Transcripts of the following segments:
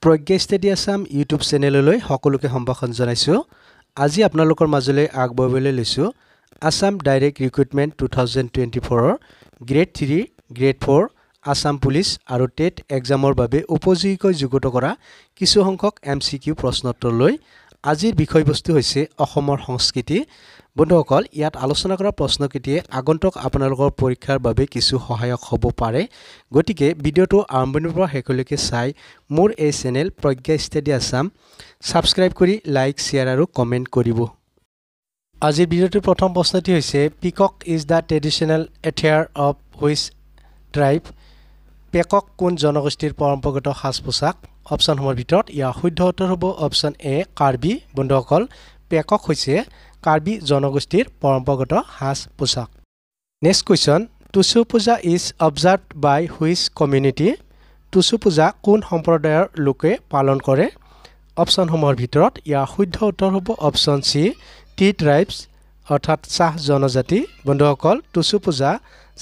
প্ৰজ্ঞা study Assam YouTube চেনেললৈ সকলোকে সম্ভাষণ জনাইছো। আজি আপোনালোকৰ মাজলৈ আগবঢ়াবলৈ লৈছো Assam direct recruitment 2024 grade 3 grade 4 Assam police আৰু টেট এক্সামৰ বাবে উপযোগী যোগ্যতা কৰা কিছু সংখ্যক MCQ প্ৰশ্নোত্তৰ লৈ আজিৰ বিষয়বস্তু হৈছে অসমৰ সংস্কৃতি। বন্ধুসকল, ইয়াত আলোচনা কৰা প্ৰশ্নকেইটিয়ে আগন্তুক আপোনালোকৰ পৰীক্ষাৰ বাবে কিছু সহায়ক হ'ব পাৰে। গতিকে ভিডিঅটো আৰম্ভণিৰ পৰা শেষলৈকে চাই মোৰ এই channel Pragya study Assam subscribe কৰি লাইক শ্বেয়াৰ আৰু কমেন্ট কৰিব। আজিৰ ভিডিঅটোৰ প্ৰথম প্ৰশ্নটি হৈছে peacock is the traditional attire of which tribe? পেকক কোন জনগোষ্ঠীৰ পৰম্পৰাগত সাজ পোছাক? অপশ্যনসমূহৰ ভিতৰত ইয়াৰ শুদ্ধ উত্তৰ হ'ব অপশ্যন এ কাৰ্বি। বন্ধুসকল, পেকক হৈছে কাৰ্বি জনগোষ্ঠীৰ পৰম্পৰাগত সাজ পোছাক। Next question, Tusu Puja is observed by which community? Tusu Puja কোন সম্প্ৰদায়ৰ লোকে পালন কৰে? অপশ্যনসমূহৰ ভিতৰত ইয়াৰ শুদ্ধ উত্তৰ হ'ব অপশ্যন চি টি ট্ৰাইবছ অৰ্থাৎ চাহ জনজাতি। বন্ধুসকল, টুচু পূজা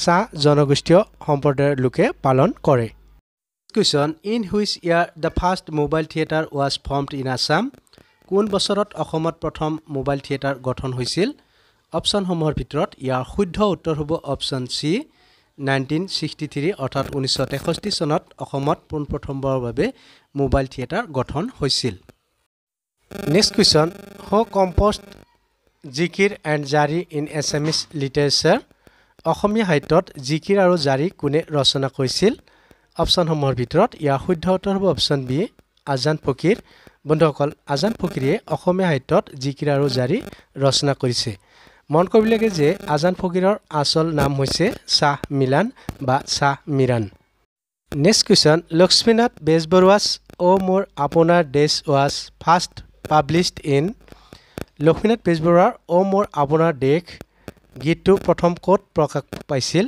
চাহ জনগোষ্ঠীয় সম্প্ৰদায়ৰ লোকে পালন কৰে। Question, in which year the first mobile theatre was formed in Assam? কোন বছৰত অসমত প্ৰথম মোবাইল থিয়েটাৰ গঠন হৈছিল? অপশ্যনসমূহৰ ভিতৰত ইয়াৰ শুদ্ধ উত্তৰ হ'ব অপশ্যন চি 1963 অৰ্থাৎ 1963 চনত অসমত পোনপ্ৰথমবাৰৰ বাবে মোবাইল থিয়েটাৰ গঠন হৈছিল। Next question, who composed Zikir and জাৰি ইন এছামিজ লিটাৰেচাৰ? অসমীয়া সাহিত্যত জিকিৰ আৰু জাৰি কোনে ৰচনা কৰিছিল? অপশ্যনসমূহৰ ভিতৰত ইয়াৰ শুদ্ধ উত্তৰ হ'ব অপশ্যন বি আজান ফকীৰ। বন্ধুসকল, আজান ফকীৰে অসমীয়া সাহিত্যত জিকিৰ আৰু জাৰি ৰচনা কৰিছে। মন কৰিব লাগে যে আজান ফকীৰৰ আচল নাম হৈছে শ্বাহ মিলান বা শ্বাহ মিৰাণ। নেক্সট কুৱেশ্যন, লক্ষ্মীনাথ বেজবৰুৱাছ অ' মোৰ আপোনাৰ দেশ was first published in? Lakshminath বেজবৰুৱাৰ অ' মোৰ আপোনাৰ দেশ গীতটো প্ৰথম ক'ত প্ৰকাশ পাইছিল?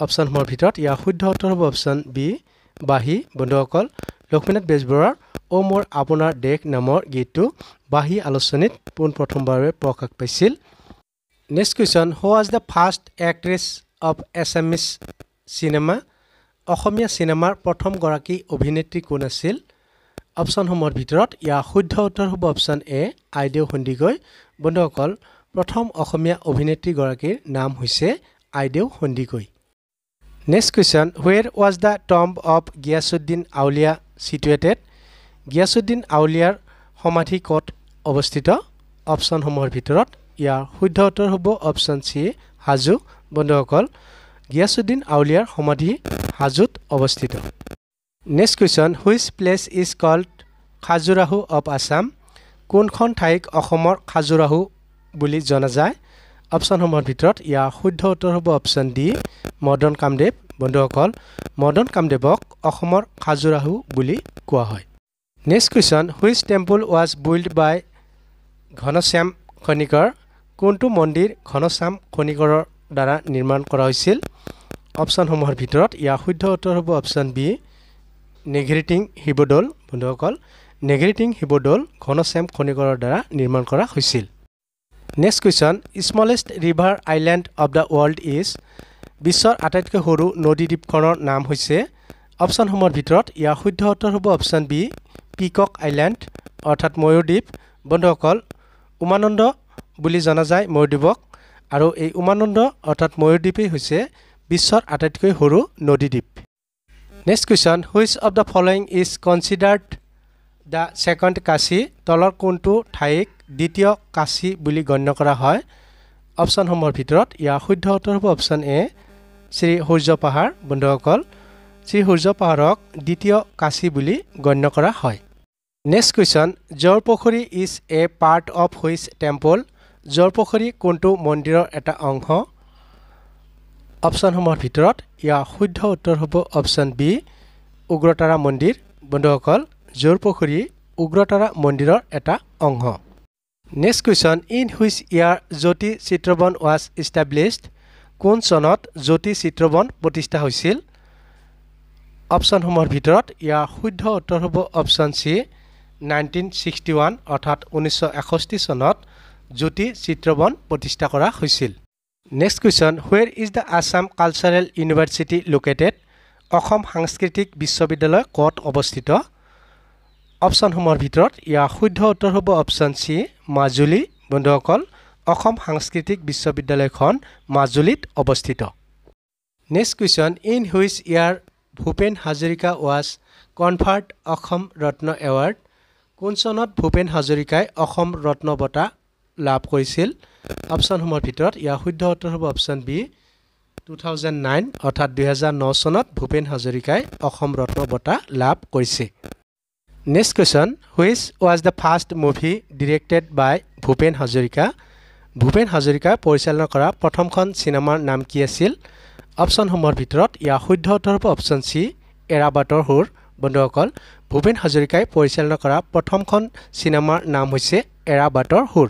অপশ্যনসমূহৰ ভিতৰত ইয়াৰ শুদ্ধ উত্তৰ হ'ব অপশ্যন বি বাঁহী। বন্ধুসকল, লক্ষ্মীনাথ বেজবৰুৱাৰ অ' মোৰ আপোনাৰ দেশ নামৰ গীতটো বাঁহী আলোচনীত পোনপ্ৰথমবাৰে প্ৰকাশ পাইছিল। Next question, who was the first actress of Assamese cinema? Asomiya চিনেমাৰ প্ৰথমগৰাকী অভিনেত্ৰী কোন আছিল? অপশ্যনসমূহৰ ভিতৰত ইয়াৰ শুদ্ধ উত্তৰ হ'ব অপশ্যন এ আইদেউ সন্দিকৈ। বন্ধুসকল, প্ৰথম অসমীয়া অভিনেত্ৰীগৰাকীৰ নাম হৈছে Aideu Sandikoi. Next question, where was the tomb of Giasuddin Auliya situated? Giasuddin আউলিয়াৰ সমাধি ক'ত অৱস্থিত? অপশ্যনসমূহৰ ভিতৰত ইয়াৰ শুদ্ধ উত্তৰ হ'ব অপশ্যন চি হাজো। বন্ধুসকল, গিয়াছুদ্দিন আউলিয়াৰ সমাধি হাজোত অৱস্থিত। Next question, which place is called Khajuraho of Assam? কোনখন ঠাইক অসমৰ খাজুৰাহো বুলি জনা যায়? অপশ্যনসমূহৰ ভিতৰত ইয়াৰ শুদ্ধ উত্তৰ হ'ব অপশ্যন ডি মদন কামদেৱ। বন্ধুসকল, মদন কামদেৱক অসমৰ খাজুৰাহো বুলি কোৱা হয়। Next question, which temple was build by Ghanashyam Khanikar? কোনটো মন্দিৰ ঘনশ্যাম খনিকৰৰ দ্বাৰা নিৰ্মাণ কৰা হৈছিল? অপশ্যনসমূহৰ ভিতৰত ইয়াৰ শুদ্ধ উত্তৰ হ'ব অপশ্যন বি নেঘেৰিটিং শিৱদৌল। বন্ধুসকল, নেঘেৰিটিং শিৱদৌল ঘনশ্যাম খনিকৰৰ দ্বাৰা নিৰ্মাণ কৰা হৈছিল। Next question, smallest river island of the world is? বিশ্বৰ আটাইতকৈ সৰু নদীদ্বীপখনৰ নাম হৈছে? অপশ্যনসমূহৰ ভিতৰত ইয়াৰ শুদ্ধ উত্তৰ হ'ব অপশ্যন বি পিকক আইলেণ্ড অৰ্থাৎ ময়ূৰদ্বীপ। বন্ধুসকল, উমানন্দ বুলি জনা যায় ময়ূৰদ্বীপক, আৰু এই উমানন্দ অৰ্থাৎ ময়ূৰদ্বীপেই হৈছে বিশ্বৰ আটাইতকৈ সৰু নদীদ্বীপ। Next question, which of the following is considered the second Kashi? তলৰ কোনটো ঠাইক দ্বিতীয় কাশী বুলি গণ্য কৰা হয়? অপশ্যনসমূহৰ ভিতৰত ইয়াৰ শুদ্ধ উত্তৰ হ'ব অপশ্যন এ শ্ৰী সূৰ্য পাহাৰ। বন্ধুসকল, শ্ৰী সূৰ্য পাহাৰক দ্বিতীয় কাশী বুলি গণ্য কৰা হয়। Next question, Jorpukhuri is a part of which temple? Jorpukhuri কোনটো মন্দিৰৰ এটা অংশ? অপশ্যনসমূহৰ ভিতৰত ইয়াৰ শুদ্ধ উত্তৰ হ'ব অপশ্যন বি উগ্ৰতাৰা মন্দিৰ। বন্ধুসকল, জৌৰপুখুৰী উগ্ৰতাৰা মন্দিৰৰ এটা অংশ। Next question, in which year Jyoti Chitraban was established? কোন চনত জ্যোতি চিত্ৰবন প্ৰতিষ্ঠা হৈছিল? অপশ্যনসমূহৰ ভিতৰত ইয়াৰ শুদ্ধ উত্তৰ হ'ব অপশ্যন চি 1961 অৰ্থাৎ 1961 চনত জ্যোতি চিত্ৰবন প্ৰতিষ্ঠা কৰা হৈছিল। Next question, where is the Assam cultural university located? Assam সাংস্কৃতিক বিশ্ববিদ্যালয় ক'ত অৱস্থিত? অপশ্যনসমূহৰ ভিতৰত ইয়াৰ শুদ্ধ উত্তৰ হ'ব অপশ্যন চি মাজুলী বন্ধুসকল অসম সাংস্কৃতিক বিশ্ববিদ্যালয়খন মাজুলীত অৱস্থিত next question in which year Bhupen Hazarika was conferred Asom Ratna award কোন চনত ভূপেন হাজৰিকাই অসম ৰত্ন বঁটা লাভ কৰিছিল অপশ্যনসমূহৰ ভিতৰত ইয়াৰ শুদ্ধ উত্তৰ হ'ব অপশ্যন বি 2009 অৰ্থাৎ 2009 চনত ভূপেন হাজৰিকাই অসম ৰত্ন বঁটা লাভ কৰিছে next question which was the first movie directed by Bhupen Hazarika Bhupen হাজৰিকাই পৰিচালনা কৰা প্ৰথমখন চিনেমাৰ নাম কি আছিল অপশ্যনসমূহৰ ভিতৰত ইয়াৰ শুদ্ধ উত্তৰ হ'ব অপশ্যন চি এৰাবাটৰ হুৰ বন্ধুসকল ভূপেন হাজৰিকাই পৰিচালনা কৰা প্ৰথমখন চিনেমাৰ নাম হৈছে Era Bator Sur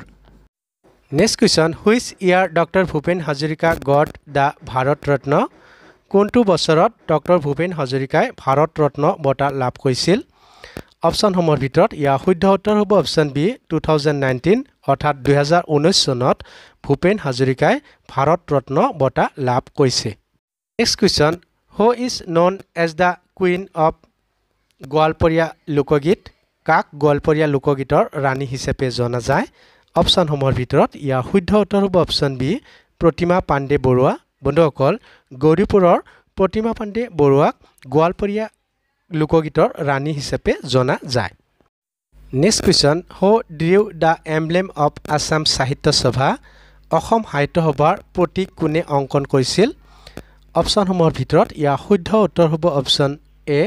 next question which year doctor Bhupen Hazarika got the Bharat Ratna কোনটো বছৰত ডক্টৰ ভূপেন হাজৰিকাই ভাৰত ৰত্ন বঁটা লাভ কৰিছিল অপশ্যনসমূহৰ ভিতৰত ইয়াৰ শুদ্ধ উত্তৰ হ'ব অপশ্যন বি 2019 অৰ্থাৎ 2019 চনত ভূপেন হাজৰিকাই ভাৰত ৰত্ন বঁটা লাভ কৰিছে next question who is known as the queen of Goalpariya Lokgeet কাক গোৱালপৰীয়া লোকগীতৰ ৰাণী হিচাপে জনা যায় অপশ্যনসমূহৰ ভিতৰত ইয়াৰ শুদ্ধ উত্তৰ হ'ব অপশ্যন বি প্ৰতিমা পাণ্ডে বৰুৱা বন্ধুসকল গৌৰীপুৰৰ প্ৰতিমা পাণ্ডে বৰুৱাক গোৱালপৰীয়া লোকগীতৰ ৰাণী হিচাপে জনা যায় next question who drew the emblem of Assam Sahitya Sabha Assam সাহিত্য সভাৰ প্ৰতীক কোনে অংকন কৰিছিল অপশ্যনসমূহৰ ভিতৰত ইয়াৰ শুদ্ধ উত্তৰ হ'ব অপশ্যন এ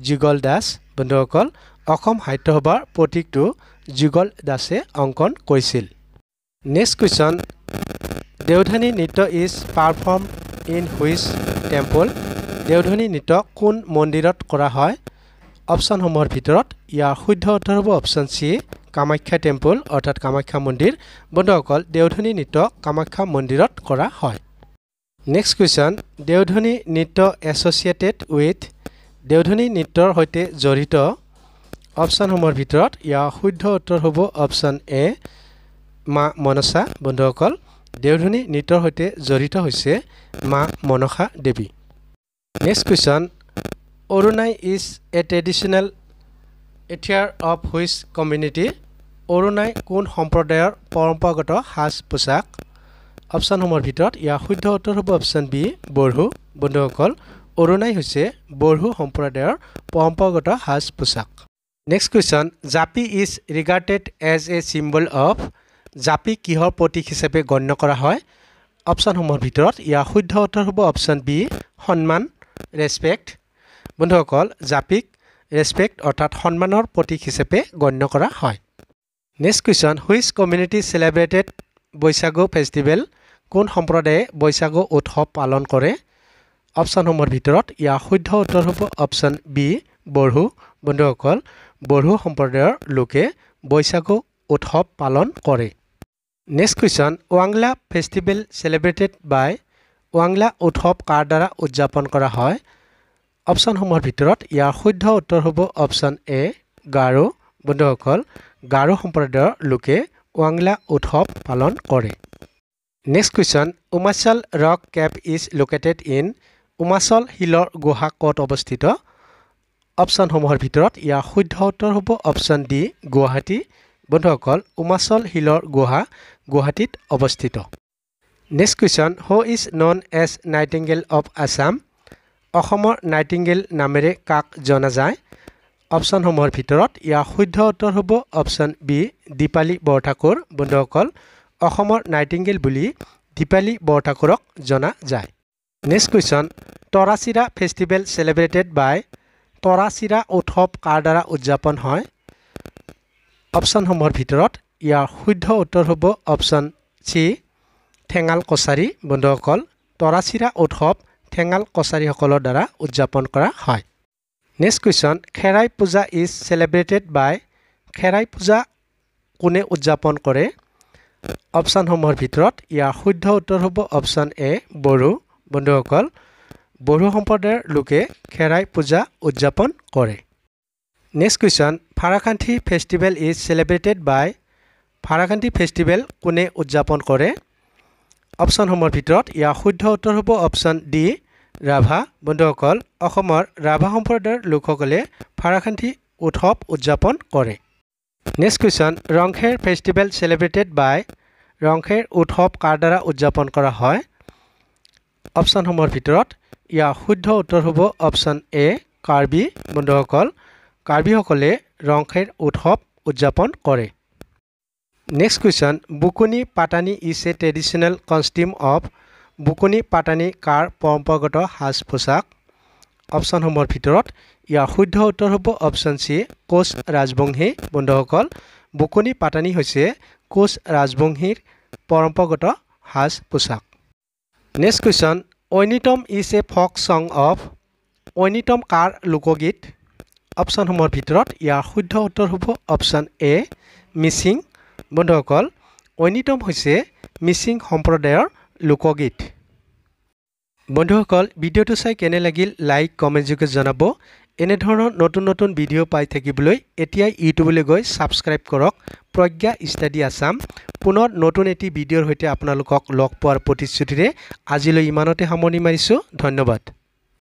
যুগল দাস বন্ধুসকল অসম সাহিত্য সভাৰ প্ৰতীকটো যুগল দাসে অংকন কৰিছিল নেক্সট কুৱেশ্যন দেওধনী নৃত্য is perform in which temple Deodhani নৃত্য কোন মন্দিৰত কৰা হয় অপশ্যনসমূহৰ ভিতৰত ইয়াৰ শুদ্ধ উত্তৰ হ'ব অপশ্যন চি কামাখ্যা টেম্পল অৰ্থাৎ কামাখ্যা মন্দিৰ বন্ধুসকল দেওধনী নৃত্য কামাখ্যা মন্দিৰত কৰা হয় নেক্সট কুৱেশ্যন দেওধনী নৃত্য এছ'চিয়েটেড উইথ দেওধনী নৃত্যৰ সৈতে জড়িত অপশ্যনসমূহৰ ভিতৰত ইয়াৰ শুদ্ধ উত্তৰ হ'ব অপশ্যন এ মা মনসা বন্ধুসকল দেওধনী নৃত্যৰ সৈতে জড়িত হৈছে মা Manasa Devi next question Arunai is a traditional attire of which community Arunai কোন সম্প্ৰদায়ৰ পৰম্পৰাগত সাজ পোছাক অপশ্যনসমূহৰ ভিতৰত ইয়াৰ শুদ্ধ উত্তৰ হ'ব অপশ্যন বি বড়ো বন্ধুসকল অৰুণাই হৈছে বড়ো সম্প্ৰদায়ৰ পৰম্পৰাগত সাজ পোছাক next question japi is regarded as a symbol of japi কিহৰ প্ৰতীক হিচাপে গণ্য কৰা হয় অপশ্যনসমূহৰ ভিতৰত ইয়াৰ শুদ্ধ উত্তৰ হ'ব অপশ্যন বি সন্মান ৰেছপেক্ট বন্ধুসকল জাপিক ৰেছপেক্ট অৰ্থাৎ সন্মানৰ প্ৰতীক হিচাপে গণ্য কৰা হয় next question which community celebrated Baishagu festival কোন সম্প্ৰদায়ে বৈশাগু উৎসৱ পালন কৰে অপশ্যনসমূহৰ ভিতৰত ইয়াৰ শুদ্ধ উত্তৰ হ'ব অপশ্যন বি বড়ো বন্ধুসকল বড়ো সম্প্ৰদায়ৰ লোকে বৈশাগু উৎসৱ পালন কৰে নেক্সট কুৱেশ্যন ৱাংলা ফেষ্টিভেল চেলিব্ৰেটেড বাই ৱাংলা উৎসৱ কাৰ দ্বাৰা উদযাপন কৰা হয় অপশ্যনসমূহৰ ভিতৰত ইয়াৰ শুদ্ধ উত্তৰ হ'ব অপশ্যন এ গাৰো বন্ধুসকল গাৰো সম্প্ৰদায়ৰ লোকে ৱাংলা উৎসৱ পালন কৰে next question Umachal rock cave is located in Umachal শিলৰ গুহা ক'ত অৱস্থিত অপশ্যনসমূহৰ ভিতৰত ইয়াৰ শুদ্ধ উত্তৰ হ'ব অপশ্যন ডি গুৱাহাটী বন্ধুসকল উমাচল শিলৰ গুহা গুৱাহাটীত অৱস্থিত next question who is known as nightingale of Assam অসমৰ নাইটিংগেল নামেৰে কাক জনা যায় অপশ্যনসমূহৰ ভিতৰত ইয়াৰ শুদ্ধ উত্তৰ হ'ব অপশ্যন বি দীপালী বৰঠাকুৰ বন্ধুসকল অসমৰ নাইটিংগেল বুলি দীপালী বৰঠাকুৰক জনা যায় নেক্সট কুৱেশ্যন তৰাচিৰা ফেষ্টিভেল চেলিব্ৰেটেড বাই তৰাচিৰা উৎসৱ কাৰ দ্বাৰা উদযাপন হয় অপশ্যনসমূহৰ ভিতৰত ইয়াৰ শুদ্ধ উত্তৰ হ'ব অপশ্যন চি ঠেঙাল কছাৰী বন্ধুসকল তৰাচিৰা উৎসৱ ঠেঙাল কছাৰীসকলৰ দ্বাৰা উদযাপন কৰা হয় নেক্সট কুৱেশ্যন খেৰাই পূজা ইজ চেলিব্ৰেটেড বাই খেৰাই পূজা কোনে উদযাপন কৰে অপশ্যনসমূহৰ ভিতৰত ইয়াৰ শুদ্ধ উত্তৰ হ'ব অপশ্যন এ বড়ো বন্ধুসকল বড়ো সম্প্ৰদায়ৰ লোকে খেৰাই পূজা উদযাপন কৰে next question Farakanti festival is celebrated by Farakanti festival কোনে উদযাপন কৰে অপশ্যনসমূহৰ ভিতৰত ইয়াৰ শুদ্ধ উত্তৰ হ'ব অপশ্যন ডি ৰাভা বন্ধুসকল অসমৰ ৰাভা সম্প্ৰদায়ৰ লোকসকলে ফাৰাকান্থি উৎসৱ উদযাপন কৰে নেক্সট কুৱেশ্যন ৰংঘেৰ ফেষ্টিভেল সেলিব্ৰেটেড বাই ৰংঘেৰ উৎসৱ কাৰ দ্বাৰা উদযাপন কৰা হয় অপশ্যনসমূহৰ ভিতৰত ইয়াৰ শুদ্ধ উত্তৰ হ'ব অপশ্যন এ কাৰ্বি বন্ধুসকল কাৰ্বিসকলে ৰংঘেৰ উৎসৱ উদযাপন কৰে next question Bukuni Patani is a traditional costume of Bukuni Patani কাৰ পৰম্পৰাগত সাজ পোছাক অপশ্যনসমূহৰ ভিতৰত ইয়াৰ শুদ্ধ উত্তৰ হ'ব অপশ্যন চি কোচ ৰাজবংশী বন্ধুসকল বুকুনি পাটানি হৈছে কোচ ৰাজবংশীৰ পৰম্পৰাগত সাজ পোছাক next question Oinitom is a folk song of Oinitom কাৰ লোকগীত অপশ্যনসমূহৰ ভিতৰত ইয়াৰ শুদ্ধ উত্তৰ হ'ব অপশ্যন এ মিচিং বন্ধুসকল ঐনিতম হৈছে মিচিং সম্প্ৰদায়ৰ লোকগীত বন্ধুসকল ভিডিঅ'টো চাই কেনে লাগিল লাইক কমেণ্ট যোগে জনাব এনেধৰণৰ নতুন নতুন ভিডিঅ' পাই থাকিবলৈ এতিয়াই ইউটিউবলৈ গৈ ছাবস্ক্ৰাইব কৰক প্ৰজ্ঞা ষ্টাডি আছাম পুনৰ নতুন এটি ভিডিঅ'ৰ সৈতে আপোনালোকক লগ পোৱাৰ প্ৰতিশ্ৰুতিৰে আজিলৈ ইমানতে সামৰণি মাৰিছোঁ ধন্যবাদ